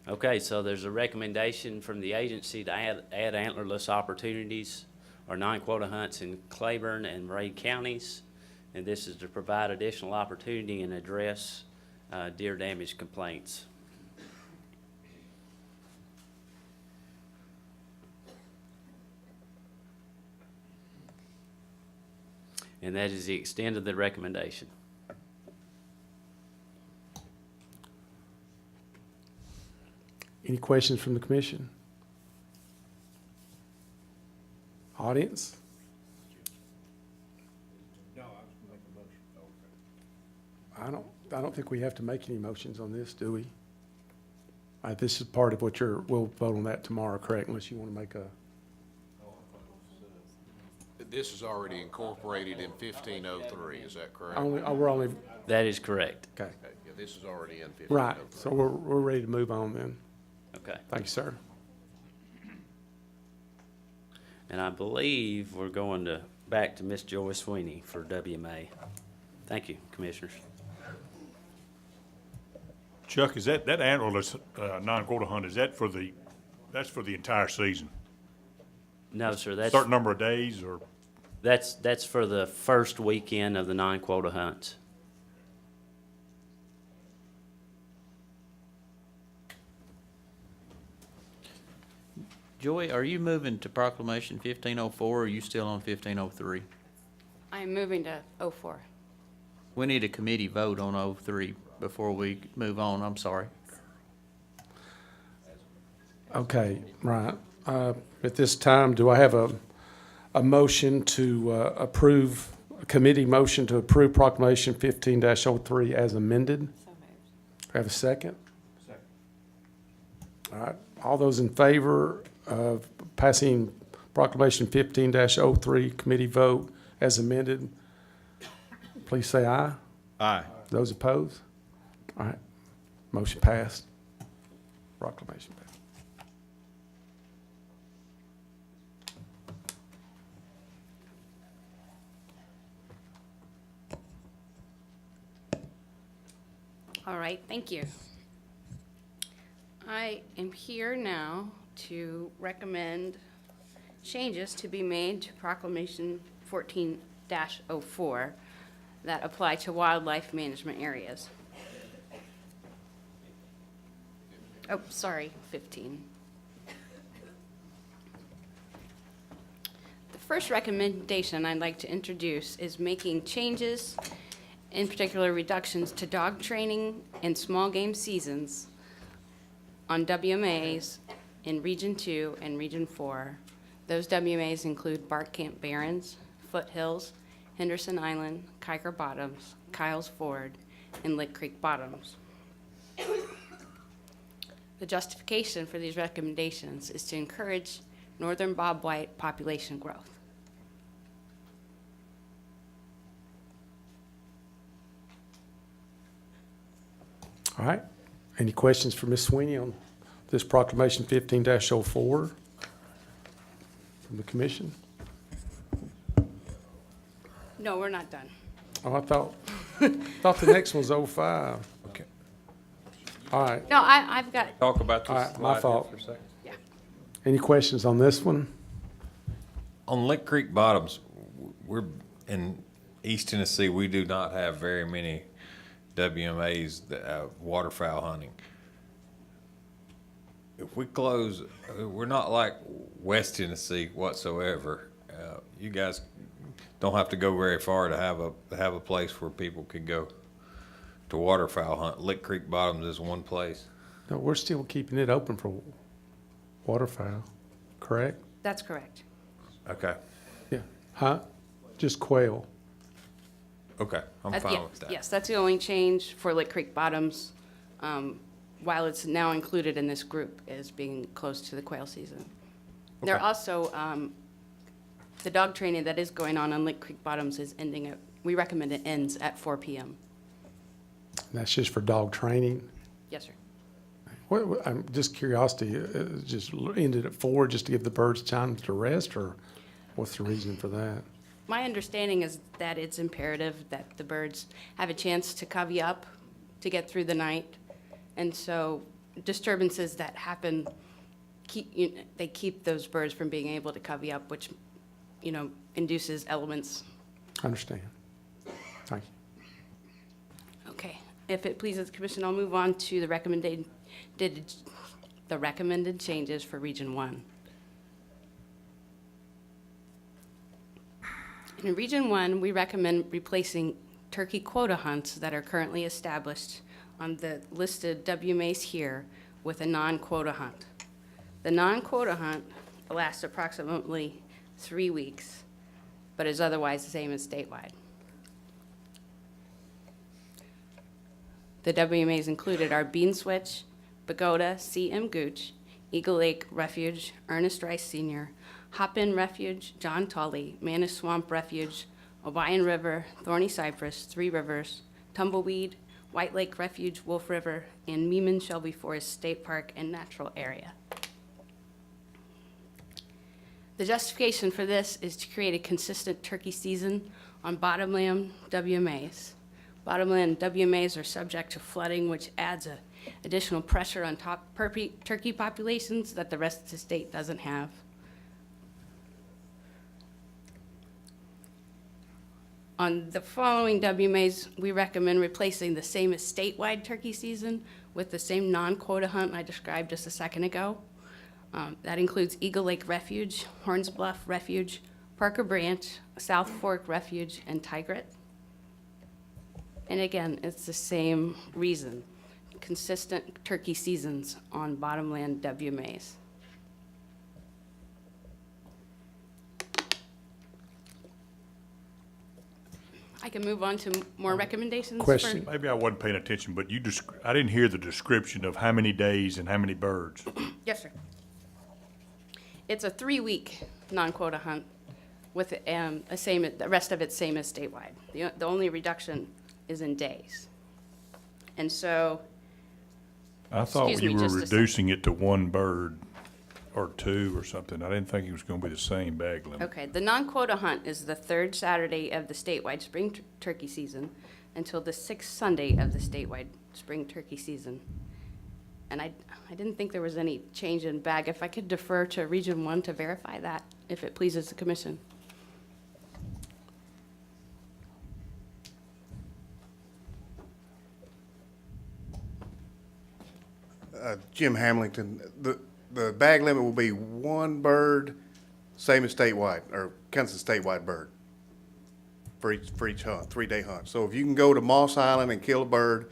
Okay, so there's a recommendation from the agency to add antlerless opportunities or non-quota hunts in Claiborne and Rade counties. And this is to provide additional opportunity and address deer damage complaints. And that is the extent of the recommendation. Any questions from the commission? Audience? No, I was gonna make a motion. Okay. I don't think we have to make any motions on this, do we? This is part of what we'll vote on that tomorrow, correct? Unless you want to make a, This is already incorporated in 1503, is that correct? we're only, That is correct. okay. Okay, yeah, this is already in 1503. Right, so we're ready to move on then. Okay. Thank you, sir. And I believe we're going back to Miss Joy Sweeney for WMA. Thank you, Commissioners. Chuck, is that antlerless non-quota hunt, that's for the entire season? No, sir, Certain number of days or? that's for the first weekend of the non-quota hunts. Joy, are you moving to proclamation 1504, or are you still on 1503? I'm moving to 04. We need a committee vote on 03 before we move on, I'm sorry. Okay, right. At this time, do I have a motion to approve, a committee motion to approve proclamation 15-03 as amended? So moved. Do I have a second? Second. All right, all those in favor of passing proclamation 15-03 committee vote as amended, please say aye. Aye. Those opposed? All right, motion passed. Proclamation passed. All right, thank you. I am here now to recommend changes to be made to Proclamation 14-04 that apply to wildlife management areas. Oh, sorry, 15. The first recommendation I'd like to introduce is making changes, in particular reductions to dog training and small game seasons on WMAs in Region 2 and Region 4. Those WMAs include Bark Camp Barrens, Foothills, Henderson Island, Kiker Bottoms, Kyles Ford, and Lick Creek Bottoms. The justification for these recommendations is to encourage northern bobwhite population growth. All right. Any questions for Ms. Sweeney on this proclamation 15-04 from the commission? No, we're not done. Oh, I thought the next one's 05. Okay. All right. No, I've got, Talk about All this right, my slide here fault. for a second. yeah. Any questions on this one? On Lick Creek Bottoms, we're in East Tennessee, we do not have very many WMAs that waterfowl hunting. If we close, we're not like West Tennessee whatsoever. You guys don't have to go very far to have a place where people could go to waterfowl hunt. Lick Creek Bottoms is one place. No, we're still keeping it open for waterfowl, correct? That's correct. Okay. Yeah. Huh? Just quail. Okay, I'm That's- fine yeah, with that. Yes, that's the only change for Lick Creek Bottoms, while it's now included in this group as being close to the quail season. There Okay. also, the dog training that is going on Lick Creek Bottoms is ending at, we recommend it ends at 4 p.m. That's just for dog training. Yes, sir. I'm just curiosity, just ended at 4 just to give the birds time to rest, or what's the reason for that? My understanding is that it's imperative that the birds have a chance to covey up, to get through the night. And so disturbances that happen, they keep those birds from being able to covey up, which, induces elements. Understand. Thank you. Okay, if it pleases the commission, I'll move on to the recommended changes for Region 1. In Region 1, we recommend replacing turkey quota hunts that are currently established on the listed WMAs here with a non-quota hunt. The non-quota hunt lasts approximately 3 weeks, but is otherwise the same as statewide. The WMAs included are Bean Switch, Pagoda, C.M. Gooch, Eagle Lake Refuge, Ernest Rice Sr., Hop-In Refuge, John Tully, Manus Swamp Refuge, Obion River, Thorny Cypress, Three Rivers, Tumbleweed, White Lake Refuge, Wolf River, and Meeman Shelby Forest State Park and Natural Area. The justification for this is to create a consistent turkey season on bottomland WMAs. Bottomland WMAs are subject to flooding, which adds additional pressure on top turkey populations that the rest of the state doesn't have. On the following WMAs, we recommend replacing the same as statewide turkey season with the same non-quota hunt I described just a second ago. That includes Eagle Lake Refuge, Horns Bluff Refuge, Parker Branch, South Fork Refuge, and Tigrit. And again, it's the same reason, consistent turkey seasons on bottomland WMAs. I can move on to more recommendations. Question. Maybe I wasn't paying attention, but I didn't hear the description of how many days and how many birds. Yes, sir. It's a 3-week non-quota hunt with the rest of it same as statewide. The only reduction is in days. And so, I thought Excuse you me, were just a sec. reducing it to one bird or two or something. I didn't think it was gonna be the same bag limit. okay, the non-quota hunt is the third Saturday of the statewide spring turkey season until the 6th Sunday of the statewide spring turkey season. And I didn't think there was any change in bag. If I could defer to Region 1 to verify that, if it pleases the commission. Jim Hamilton, the bag limit will be one bird, same as statewide, or Kansas statewide bird for each hunt, 3-day hunt. So if you can go to Moss Island and kill a bird,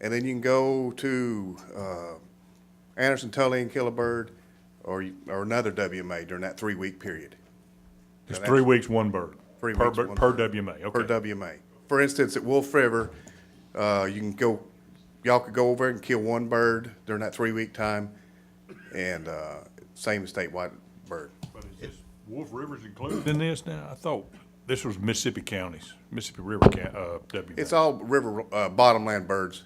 and then you can go to Anderson Tully and kill a bird, or another WMA during that 3-week period. It's Now, 3 weeks, one bird. 3 Per weeks, bir- one Per bird. WMA, Per okay. WMA. For instance, at Wolf River, y'all could go over and kill one bird during that 3-week time, and same as statewide bird. But is this Wolf River's included in this now? I thought this was Mississippi counties, Mississippi River WMA. It's all river bottomland birds.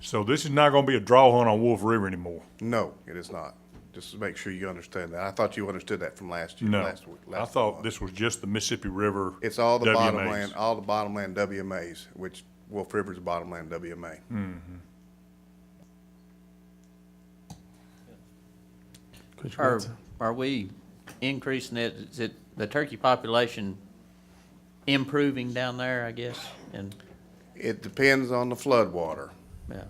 So this is not gonna be a draw hunt on Wolf River anymore? No, it is not. Just to make sure you understand that. I thought you understood that from last year. No, last week, I last thought month. this was just the Mississippi River. It's all the WMAs. bottomland WMAs, which Wolf River's a bottomland WMA. Commissioner Are, Watson. are we increasing it? Is it the turkey population improving down there, I guess? And, It depends on the flood water. yeah,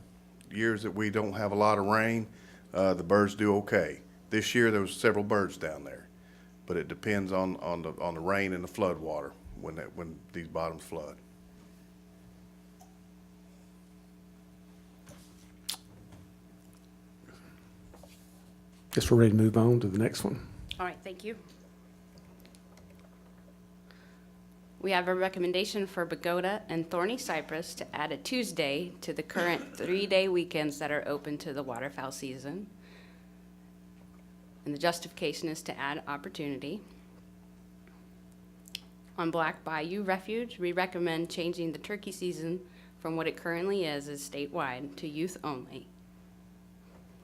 Years that we don't have a lot of rain, the birds do okay. This year, there was several birds down there, but it depends on the rain and the flood water when these bottoms flood. Guess we're ready to move on to the next one. All right, thank you. We have a recommendation for Pagoda and Thorny Cypress to add a Tuesday to the current 3-day weekends that are open to the waterfowl season. And the justification is to add opportunity. On Black Bayou Refuge, we recommend changing the turkey season from what it currently is statewide to youth only.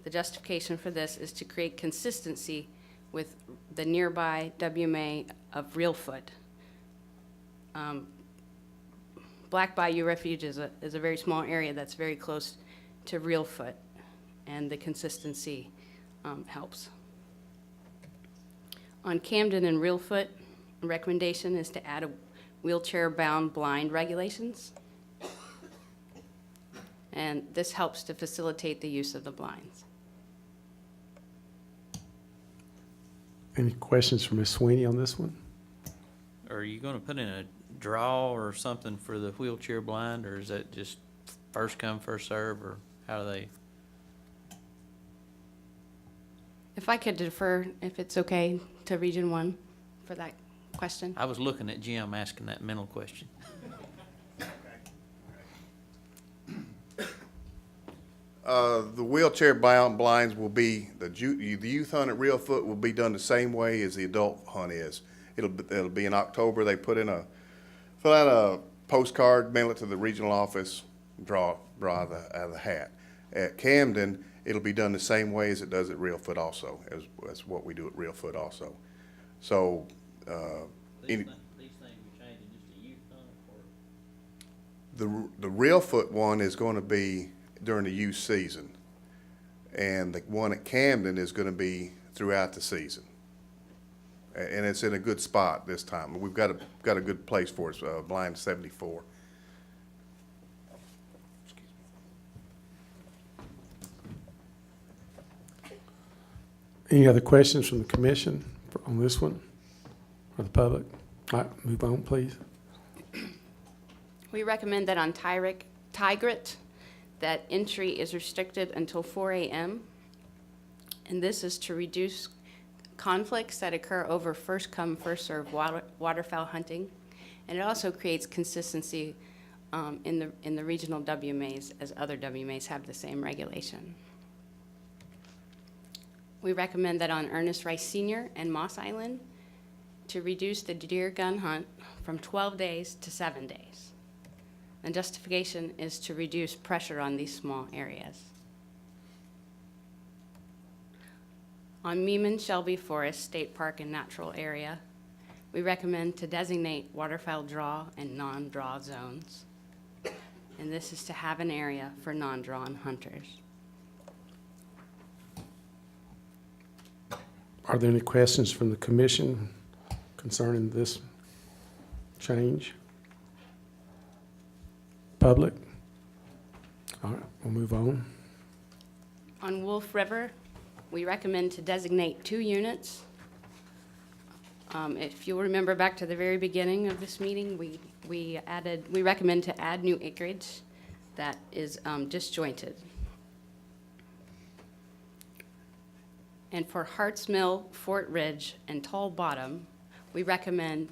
The justification for this is to create consistency with the nearby WMA of Reelfoot. Black Bayou Refuge is a very small area that's very close to Reelfoot. and the consistency helps. On Camden and Reelfoot, a recommendation is to add a wheelchair-bound blind regulations. And this helps to facilitate the use of the blinds. Any questions for Ms. Sweeney on this one? Are you gonna put in a draw or something for the wheelchair blind, or is that just first come, first serve, or how do they? If I could defer, if it's okay, to Region 1 for that question. I was looking at Jim asking that mental question. The wheelchair bound blinds will be, the youth hunt at Reelfoot will be done the same way as the adult hunt is. It'll be in October. They fill out a postcard, mail it to the regional office, draw out of the hat. At Camden, it'll be done the same way as it does at Reelfoot also, as what we do at Reelfoot also. So, These things are changing just a youth hunt, or? the Reelfoot one is going to be during the youth season, and the one at Camden is going to be throughout the season. And it's in a good spot this time. We've got a good place for us, blind 74. Any other questions from the commission on this one, or the public? All right, move on, please. We recommend that on Tigrit, that entry is restricted until 4 a.m. And this is to reduce conflicts that occur over first come, first served waterfowl hunting. And it also creates consistency in the regional WMAs, as other WMAs have the same regulation. We recommend that on Ernest Rice Senior and Moss Island to reduce the deer gun hunt from 12 days to 7 days. And justification is to reduce pressure on these small areas. On Meeman Shelby Forest State Park and Natural Area, we recommend to designate waterfowl draw and non-draw zones. And this is to have an area for non-drawn hunters. Are there any questions from the commission concerning this change? Public? All right, we'll move on. On Wolf River, we recommend to designate 2 units. If you'll remember back to the very beginning of this meeting, we recommend to add new acreage that is disjointed. And for Harts Mill, Fort Ridge, and Tall Bottom, we recommend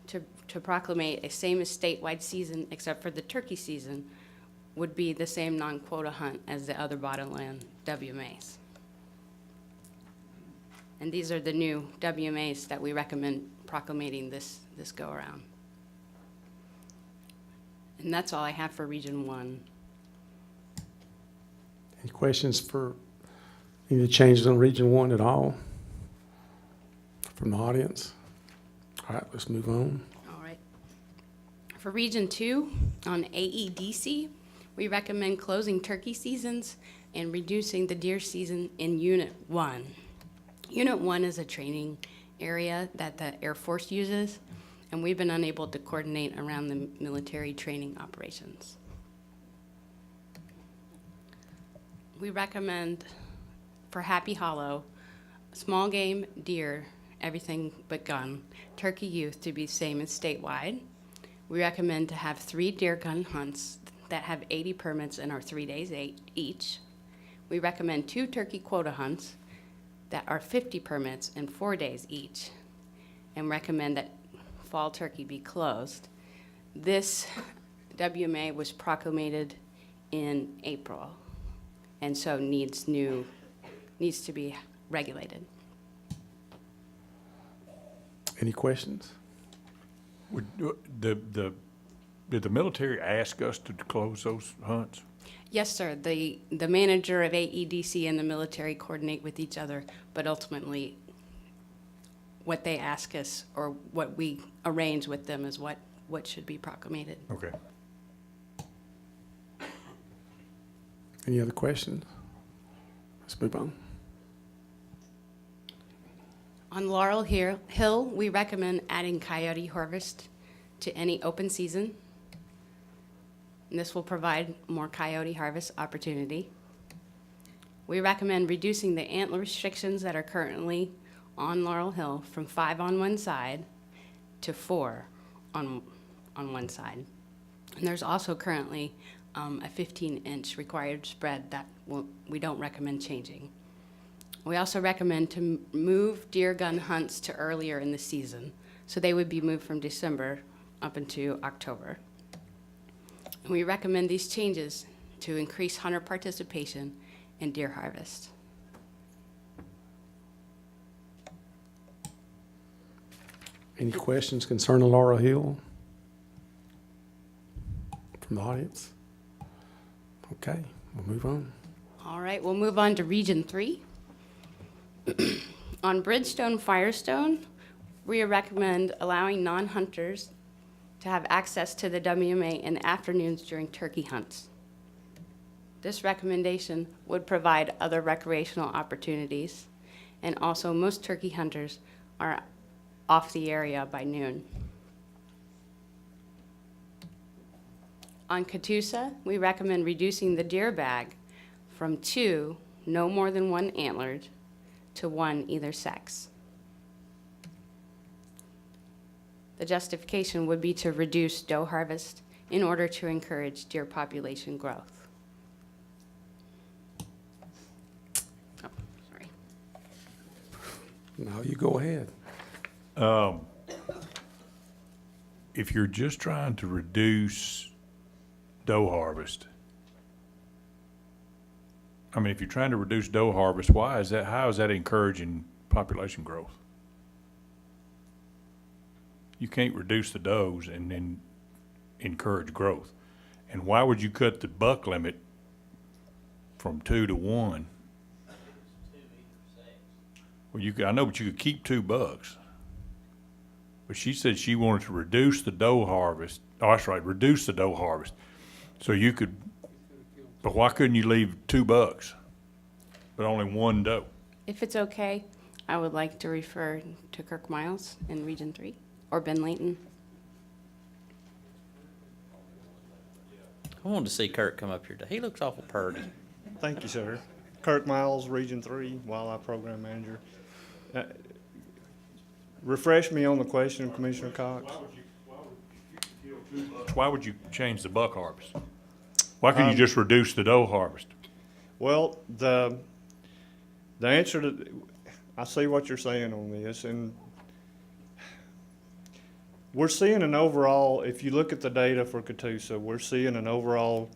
to proclamate a same as statewide season, except for the turkey season, would be the same non-quota hunt as the other bottomland WMAs. And these are the new WMAs that we recommend proclamating this go-around. And that's all I have for Region 1. Any questions for any changes on Region 1 at all from the audience? All right, let's move on. All right. For Region 2, on AEDC, we recommend closing turkey seasons and reducing the deer season in Unit 1. Unit 1 is a training area that the Air Force uses, and we've been unable to coordinate around the military training operations. We recommend for Happy Hollow, small game, deer, everything but gun, turkey youth to be same as statewide. We recommend to have 3 deer gun hunts that have 80 permits and are 3 days each. We recommend 2 turkey quota hunts that are 50 permits and 4 days each, and recommend that fall turkey be closed. This WMA was proclamated in April, and so needs to be regulated. Any questions? Did the military ask us to close those hunts? Yes, sir. The manager of AEDC and the military coordinate with each other, but ultimately what they ask us or what we arrange with them is what should be proclamated. Okay. Any other questions? Let's move on. On Laurel Hill, we recommend adding coyote harvest to any open season. And this will provide more coyote harvest opportunity. We recommend reducing the antler restrictions that are currently on Laurel Hill from 5 on one side to 4 on one side. And there's also currently a 15-inch required spread that we don't recommend changing. We also recommend to move deer gun hunts to earlier in the season. So they would be moved from December up into October. And we recommend these changes to increase hunter participation in deer harvest. Any questions concerning Laurel Hill from the audience? Okay, we'll move on. All right, we'll move on to Region 3. On Bridgestone Firestone, we recommend allowing non-hunters to have access to the WMA in the afternoons during turkey hunts. This recommendation would provide other recreational opportunities, and also most turkey hunters are off the area by noon. On Catoosa, we recommend reducing the deer bag from 2, no more than 1 antlered, to 1 either sex. The justification would be to reduce doe harvest in order to encourage deer population growth. Oh, sorry. Now you go ahead. If you're just trying to reduce doe harvest, I mean, if you're trying to reduce doe harvest, why is that, how is that encouraging population growth? You can't reduce the does and then encourage growth. And why would you cut the buck limit from 2 to 1? Well, I know, but you could keep 2 bucks. But she said she wanted to reduce the doe harvest. Oh, that's right, reduce the doe harvest. So you could, but why couldn't you leave 2 bucks, but only 1 doe? If it's okay, I would like to refer to Kirk Miles in Region 3, or Ben Layton. I wanted to see Kurt come up here today. He looks awful purdy. Thank you, sir. Kirk Miles, Region 3, Wildlife Program Manager. Refresh me on the question, Commissioner Cox. Why would you change the buck harvest? Why couldn't you just reduce the doe harvest? Well, the answer to, I see what you're saying on this, and we're seeing an overall, if you look at the data for Catoosa, we're seeing an overall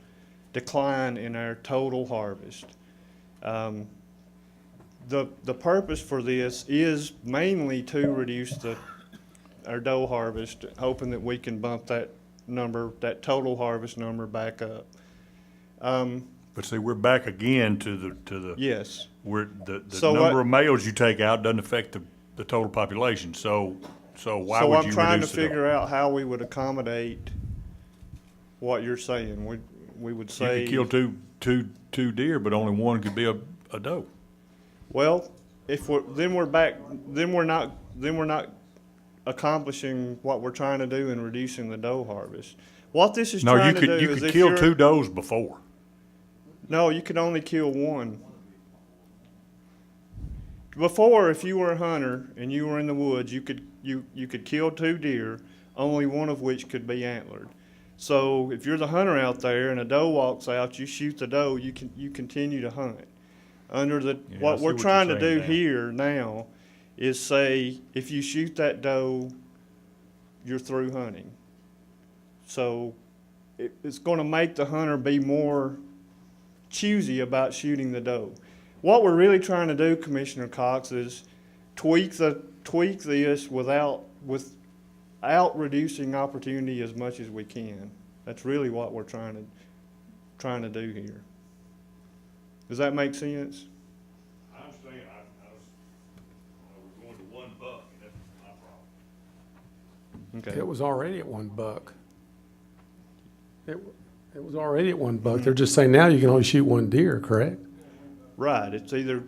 decline in our total harvest. The purpose for this is mainly to reduce our doe harvest, hoping that we can bump that number, that total harvest number back up. But see, we're back again to the Yes. where the So number what- of males you take out doesn't affect the total population. So why So would I'm you trying to reduce the doe? figure out how we would accommodate what you're saying. We would You say. could kill two deer, but only 1 could be a doe. Well, if then we're not accomplishing what we're trying to do in reducing the doe harvest. What this is No, you trying to do could is if kill you're- 2 does before. No, you could only kill 1. Before, if you were a hunter and you were in the woods, you could kill 2 deer, only 1 of which could be antlered. So if you're the hunter out there and a doe walks out, you shoot the doe, you continue to hunt. Under the Yeah, I what see we're what trying you're to do saying now. here now is say if you shoot that doe, you're through hunting. So it's going to make the hunter be more choosy about shooting the doe. What we're really trying to do, Commissioner Cox, is tweak this without reducing opportunity as much as we can. That's really what we're trying to do here. Does that make sense? I understand. We're going to 1 buck, and that's my problem. Okay. It was already at $1. It was already at $1. They're just saying now you can only shoot 1 deer, correct? Right, it's either,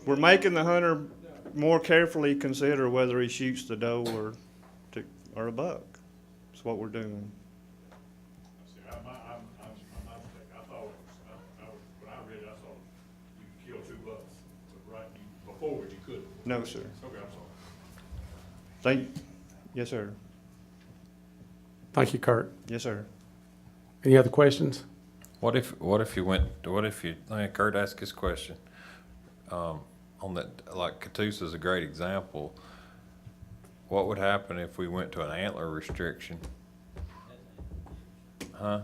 we're making the hunter more carefully consider whether he shoots the doe or a buck. That's what we're doing. See, I'm not mistaken. I thought, when I read it, I thought you could kill 2 bucks, but right, before you couldn't. No, sir. Okay, I'm sorry. Yes, sir. Thank you, Kurt. Yes, sir. Any other questions? What if Kurt asked his question, on that, like Catoosa is a great example. What would happen if we went to an antler restriction? Huh?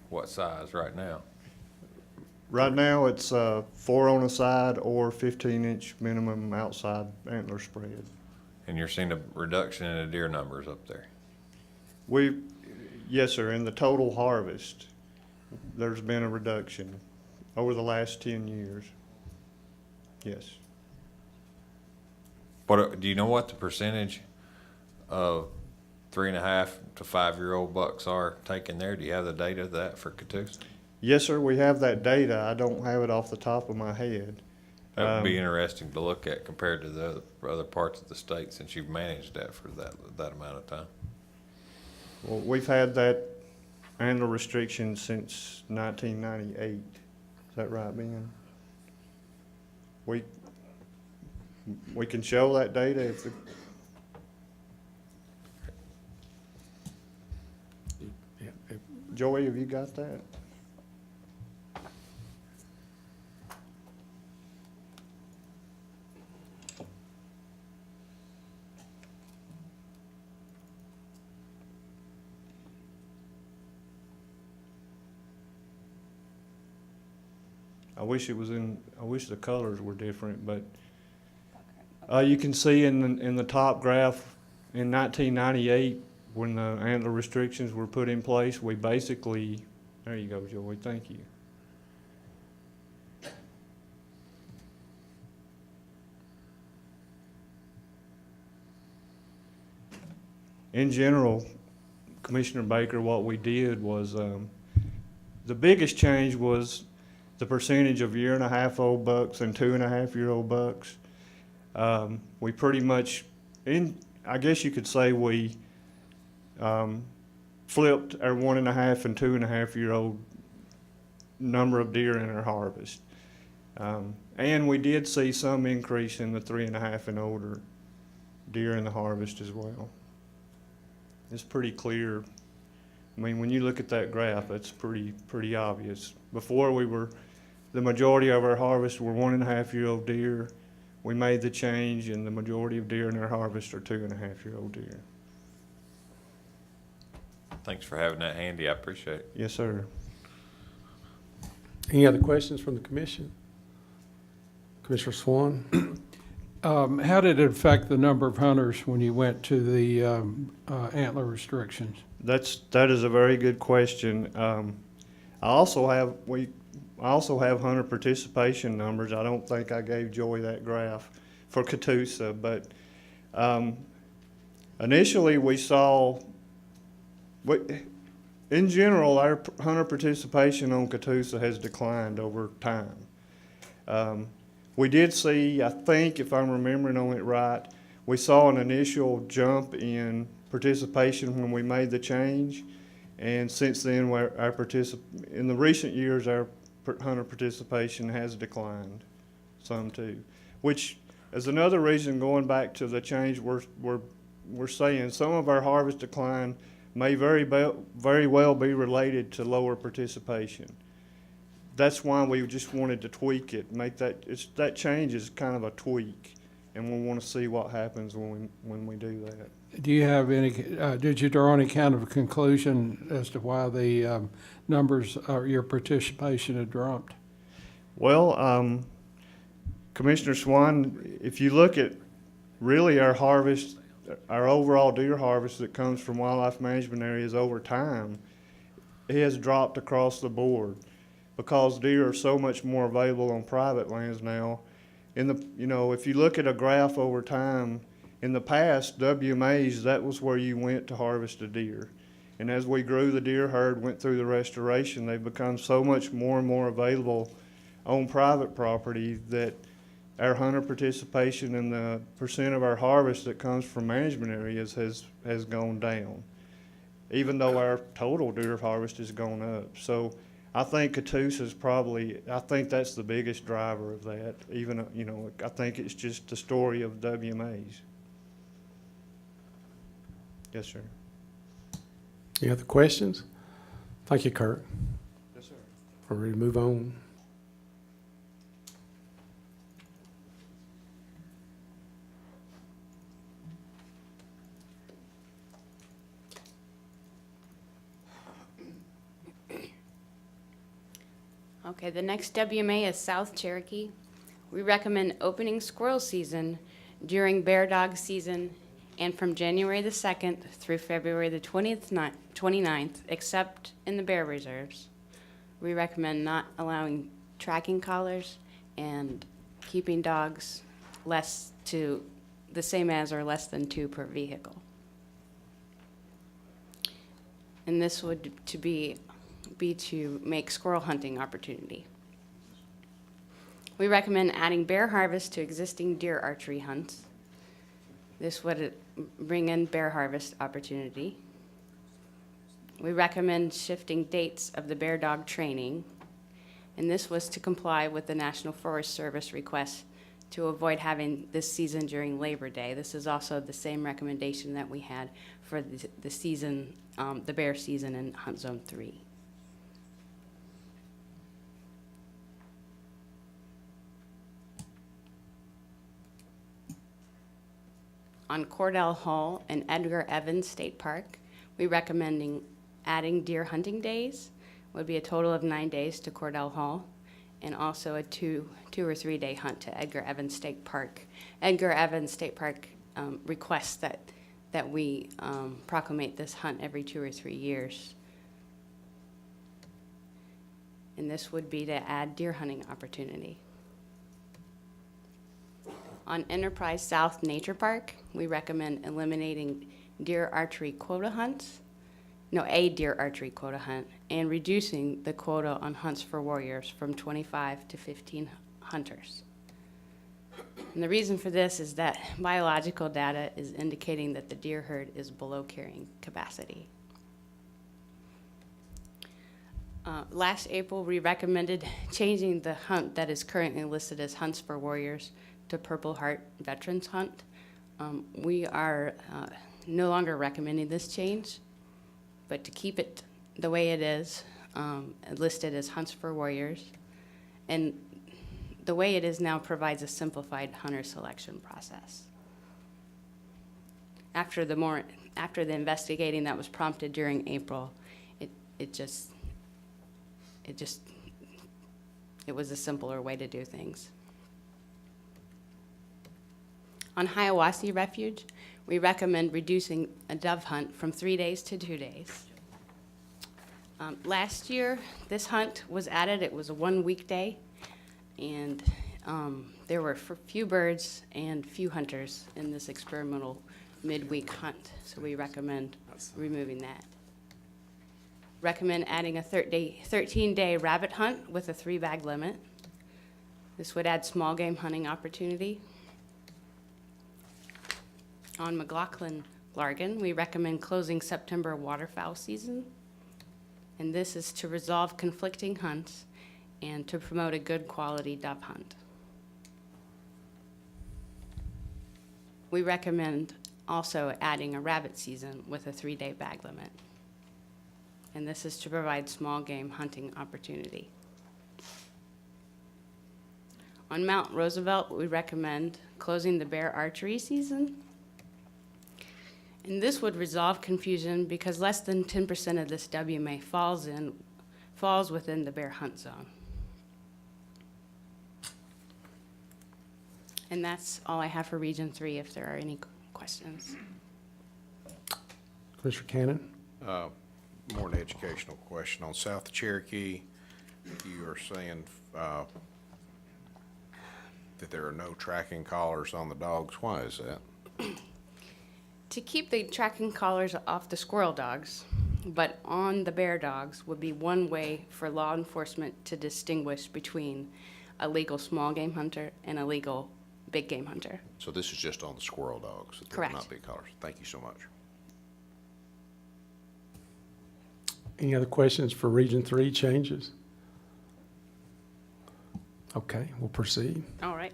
What size right now? Right now, it's 4 on a side or 15-inch minimum outside antler spread. And you're seeing a reduction in the deer numbers up there? Yes, sir, in the total harvest, there's been a reduction over the last 10 years. Yes. What, do you know what the percentage of 3.5 to 5-year-old bucks are taken there? Do you have the data of that for Catoosa? Yes, sir, we have that data. I don't have it off the top of my head. That would be interesting to look at compared to the other parts of the state, since you've managed that for that amount of time. Well, we've had that antler restriction since 1998. Is that right, Ben? We can show that data if Joey, have you got that? I wish the colors were different, but you can see in the top graph in 1998 when the antler restrictions were put in place, we basically, there you go, Joey, thank you. In general, Commissioner Baker, what we did was the biggest change was the percentage of 1.5-year-old bucks and 2.5-year-old bucks. We pretty much, I guess you could say we flipped our 1.5 and 2.5-year-old number of deer in our harvest. And we did see some increase in the 3.5 and older deer in the harvest as well. It's pretty clear. I mean, when you look at that graph, it's pretty obvious. Before the majority of our harvest were 1.5-year-old deer. We made the change, and the majority of deer in our harvest are 2.5-year-old deer. Thanks for having that handy. I appreciate it. Yes, sir. Any other questions from the commission? Commissioner Swan? How did it affect the number of hunters when you went to the antler restrictions? That is a very good question. I also have hunter participation numbers. I don't think I gave Joey that graph for Catoosa, but initially we saw, in general, our hunter participation on Catoosa has declined over time. We did see, I think, if I'm remembering on it right, we saw an initial jump in participation when we made the change, and since then, in the recent years, our hunter participation has declined some too, which is another reason, going back to the change we're saying some of our harvest decline may very well be related to lower participation. That's why we just wanted to tweak it, that change is kind of a tweak, and we want to see what happens when we do that. Do you have any, did you draw any kind of conclusion as to why the numbers or your participation had dropped? Well, Commissioner Swan, if you look at really our harvest, our overall deer harvest that comes from wildlife management areas over time, it has dropped across the board because deer are so much more available on private lands now. If you look at a graph over time, in the past, WMAs, that was where you went to harvest a deer. And as we grew the deer herd, went through the restoration, they've become so much more and more available on private property, that our hunter participation and the percent of our harvest that comes from management areas has gone down, even though our total deer harvest has gone up. So I think Catoosa is probably, I think that's the biggest driver of that. Even, you know, I think it's just the story of WMAs. Yes, sir. Any other questions? Thank you, Kurt. Yes, sir. We're ready to move on. Okay, the next WMA is South Cherokee. We recommend opening squirrel season during bear dog season and from January the 2nd through February the 29th, except in the bear reserves. We recommend not allowing tracking collars and keeping dogs less to the same as or less than 2 per vehicle. And this would be to make squirrel hunting opportunity. We recommend adding bear harvest to existing deer archery hunts. This would bring in bear harvest opportunity. We recommend shifting dates of the bear dog training, and this was to comply with the National Forest Service request to avoid having this season during Labor Day. This is also the same recommendation that we had for the season, the bear season in Hunt Zone 3. On Cordell Hall and Edgar Evans State Park, we recommending adding deer hunting days. Would be a total of 9 days to Cordell Hall, and also a two or 3 day hunt to Edgar Evans State Park. Edgar Evans State Park requests that we proclamate this hunt every 2 or 3 years. And this would be to add deer hunting opportunity. On Enterprise South Nature Park, we recommend eliminating deer archery quota hunts, a deer archery quota hunt, and reducing the quota on hunts for warriors from 25 to 15 hunters. And the reason for this is that biological data is indicating that the deer herd is below carrying capacity. Last April, we recommended changing the hunt that is currently listed as hunts for warriors to Purple Heart Veterans Hunt. We are no longer recommending this change, but to keep it the way it is, listed as hunts for warriors. And the way it is now provides a simplified hunter selection process. After the investigating that was prompted during April, it was a simpler way to do things. On Hiawassee Refuge, we recommend reducing a dove hunt from 3 days to 2 days. Last year, this hunt was added. It was a 1 weekday, and there were few birds and few hunters in this experimental midweek hunt, so we recommend removing that. Recommend adding a 13-day rabbit hunt with a 3-bag limit. This would add small game hunting opportunity. On McLaughlin-Largan, we recommend closing September waterfowl season, and this is to resolve conflicting hunts and to promote a good quality dove hunt. We recommend also adding a rabbit season with a 3-day bag limit, and this is to provide small game hunting opportunity. On Mount Roosevelt, we recommend closing the bear archery season. And this would resolve confusion because less than 10% of this WMA falls within the bear hunt zone. And that's all I have for Region 3, if there are any questions. Commissioner Cannon? More an educational question. On South Cherokee, you are saying that there are no tracking collars on the dogs. Why is that? To keep the tracking collars off the squirrel dogs, but on the bear dogs would be one way for law enforcement to distinguish between a legal small game hunter and a legal big game hunter. So this is just on the squirrel dogs? That Correct. will not be collars. Thank you so much. Any other questions for Region 3 changes? Okay, we'll proceed. All right.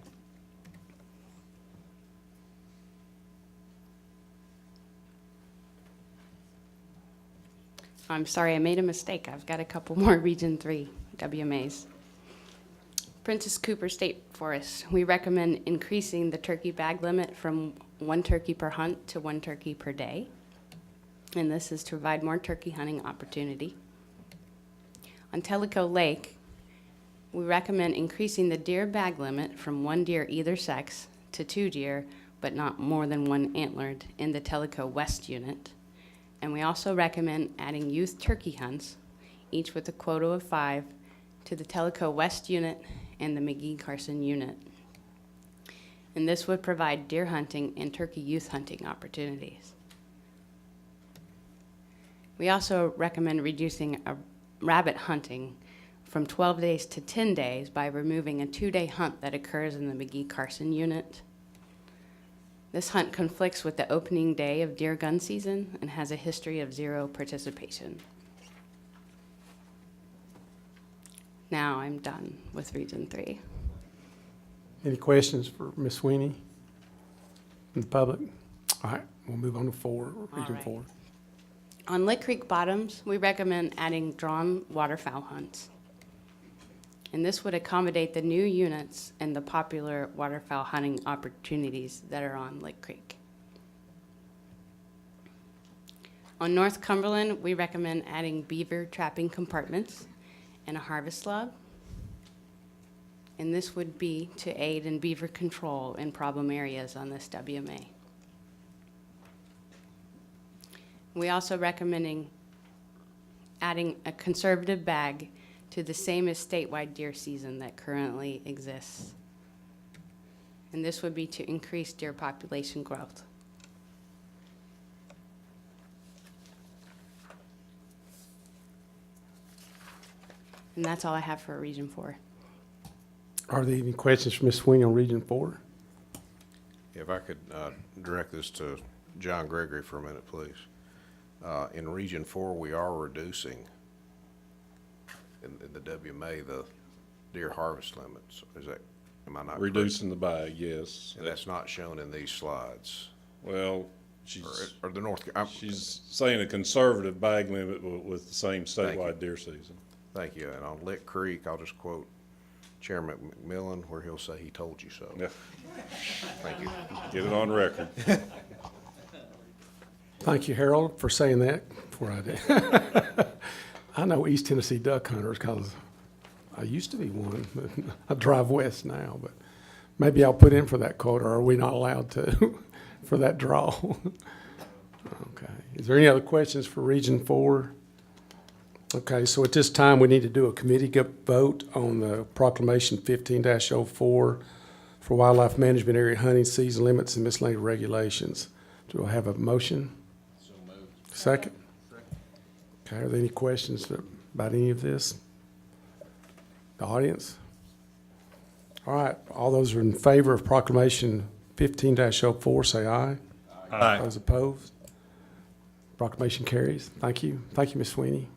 I'm sorry, I made a mistake. I've got a couple more Region 3 WMAs. Princess Cooper State Forest, we recommend increasing the turkey bag limit from 1 turkey per hunt to 1 turkey per day. And this is to provide more turkey hunting opportunity. On Tellico Lake, we recommend increasing the deer bag limit from 1 deer either sex to 2 deer, but not more than 1 antlered in the Tellico West unit. And we also recommend adding youth turkey hunts, each with a quota of 5, to the Tellico West unit and the McGee-Carson unit. And this would provide deer hunting and turkey youth hunting opportunities. We also recommend reducing rabbit hunting from 12 days to 10 days by removing a 2-day hunt that occurs in the McGee-Carson unit. This hunt conflicts with the opening day of deer gun season and has a history of 0 participation. Now I'm done with Region 3. Any questions for Ms. Sweeney in the public? All right, we'll move on to Region right. 4. On Lick Creek Bottoms, we recommend adding drawn waterfowl hunts. And this would accommodate the new units and the popular waterfowl hunting opportunities that are on Lick Creek. On North Cumberland, we recommend adding beaver trapping compartments and a harvest log. And this would be to aid in beaver control in problem areas on this WMA. We also recommending adding a conservative bag to the same as statewide deer season that currently exists. And this would be to increase deer population growth. And that's all I have for Region 4. Are there any questions for Ms. Sweeney on Region 4? If I could direct this to John Gregory for a minute, please. In Region 4, we are reducing in the WMA the deer harvest limits. Is that, am I not correct? Reducing the bag, yes. And that's not shown in these slides. Well, she's Or the she's saying a conservative bag limit with the same Thank you. statewide deer season. Thank you. And on Lick Creek, I'll just quote Chairman McMillan, where he'll say, "He told you so." Yeah, Thank you. get it on record. Thank you, Harold, for saying that before I did. I know East Tennessee duck hunters because I used to be one. I drive west now, but maybe I'll put in for that quota, or are we not allowed to for that draw? Okay. Is there any other questions for Region 4? Okay, so at this time, we need to do a committee vote on the proclamation 15-04 for wildlife management area hunting season limits and miscellaneous regulations. Do I have a motion? So moved. Second? Okay, are there any questions about any of this? The audience? All right, all those are in favor of proclamation 15-04, say aye. Aye. Those opposed? Proclamation carries. Thank you. Thank you, Ms. Sweeney.